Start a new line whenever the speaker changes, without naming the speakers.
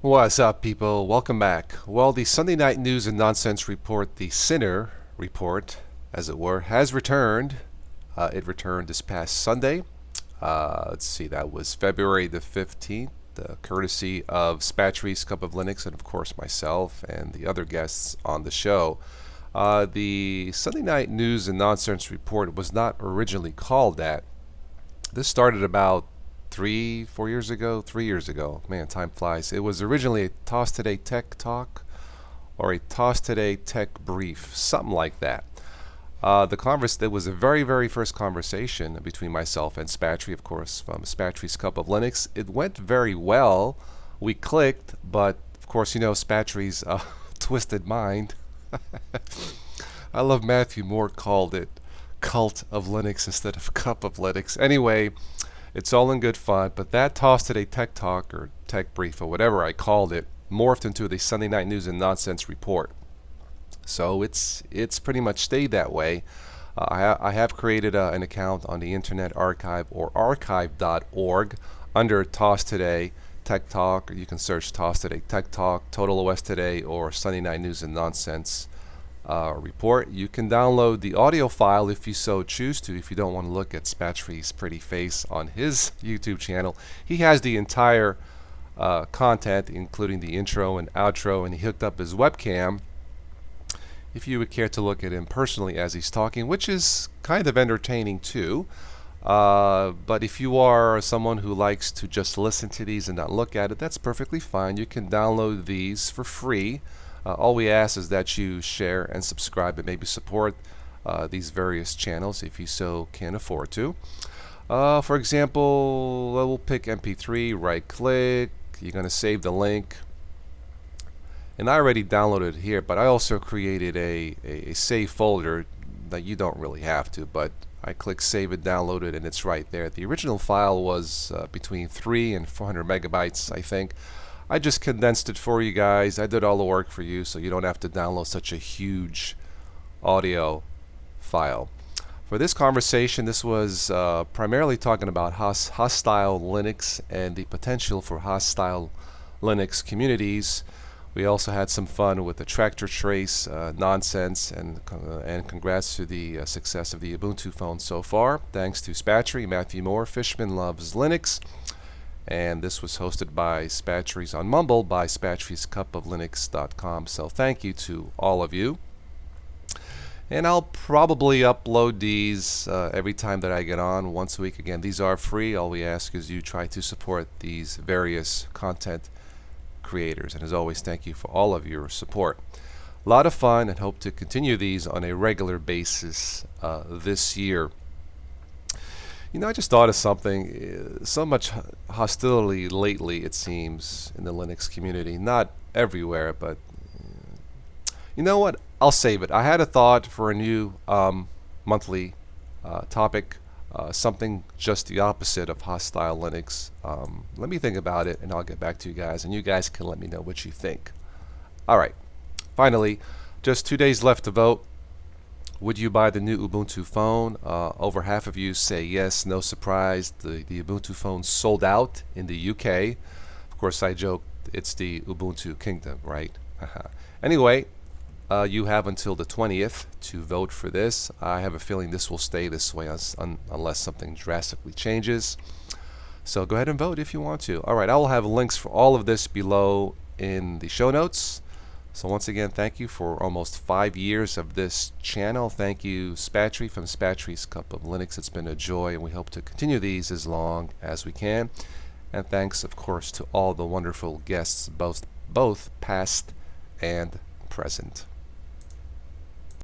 What's up, people? Welcome back. Well, the Sunday Night News and Nonsense Report, the Sinner Report, as it were, has returned. It returned this past Sunday. Let's see, that was February the 15th, courtesy of Spatry's Cup of Linux and, of course, myself and the other guests on the show. The Sunday Night News and Nonsense Report was not originally called that. This started about 3 years ago. 3 years ago. Man, time flies. It was originally a Tostoday Tech Talk or a Tostoday Tech Brief, something like that. There was a very first conversation between myself and Spatry, of course, from Spatry's Cup of Linux. It went very well. We clicked, but of course, you know Spatry's twisted mind. I love Matthew Moore called it Cult of Linux instead of Cup of Linux. Anyway, it's all in good fun, but that Tostoday Tech Talk or Tech Brief or whatever I called it morphed into the Sunday Night News and Nonsense Report. So it's pretty much stayed that way. I have created an account on the Internet Archive or archive.org under Tostoday Tech Talk, or you can search Tostoday Tech Talk, Total OS Today, or Sunday Night News and Nonsense report. You can download the audio file if you so choose to, if you don't want to look at Spatry's pretty face on his YouTube channel. He has the entire content, including the intro and outro, and he hooked up his webcam if you would care to look at him personally as he's talking, which is kind of entertaining too. But if you are someone who likes to just listen to these and not look at it, that's perfectly fine. You can download these for free. All we ask is that you share and subscribe and maybe support these various channels if you so can afford to. For example, we'll pick MP3, right click, you're going to save the link. And I already downloaded it here, but I also created a save folder that you don't really have to, but I click save it, download it, and it's right there. The original file was between 3 and 400 megabytes, I think. I just condensed it for you guys. I did all the work for you, so you don't have to download such a huge audio file. For this conversation, this was primarily talking about hostile Linux and the potential for hostile Linux communities. We also had some fun with the tractor trace nonsense, and congrats to the success of the Ubuntu phone so far. Thanks to Spatry, Matthew Moore, Fishman Loves Linux. And this was hosted by Spatry's on Mumble by Spatry'sCupOfLinux.com. So thank you to all of you. And I'll probably upload these every time that I get on, once a week. Again, these are free. All we ask is you try to support these various content creators. And as always, thank you for all of your support. A lot of fun, and hope to continue these on a regular basis this year. You know, I just thought of something. So much hostility lately, it seems, in the Linux community. Not everywhere, but you know what? I'll save it. I had a thought for a new monthly topic, something just the opposite of hostile Linux. Let me think about it, and I'll get back to you guys, and you guys can let me know what you think. All right. Finally, just 2 days left to vote. Would you buy the new Ubuntu phone? Over half of you say yes. No surprise, the Ubuntu phone sold out in the UK. Of course, I joke, it's the Ubuntu kingdom, right? Anyway, you have until the 20th to vote for this. I have a feeling this will stay this way unless something drastically changes. So go ahead and vote if you want to. All right, I will have links for all of this below in the show notes. So once again, thank you for almost 5 years of this channel. Thank you, Spatry from Spatry's Cup of Linux. It's been a joy, and we hope to continue these as long as we can. And thanks, of course, to all the wonderful guests, both past and present.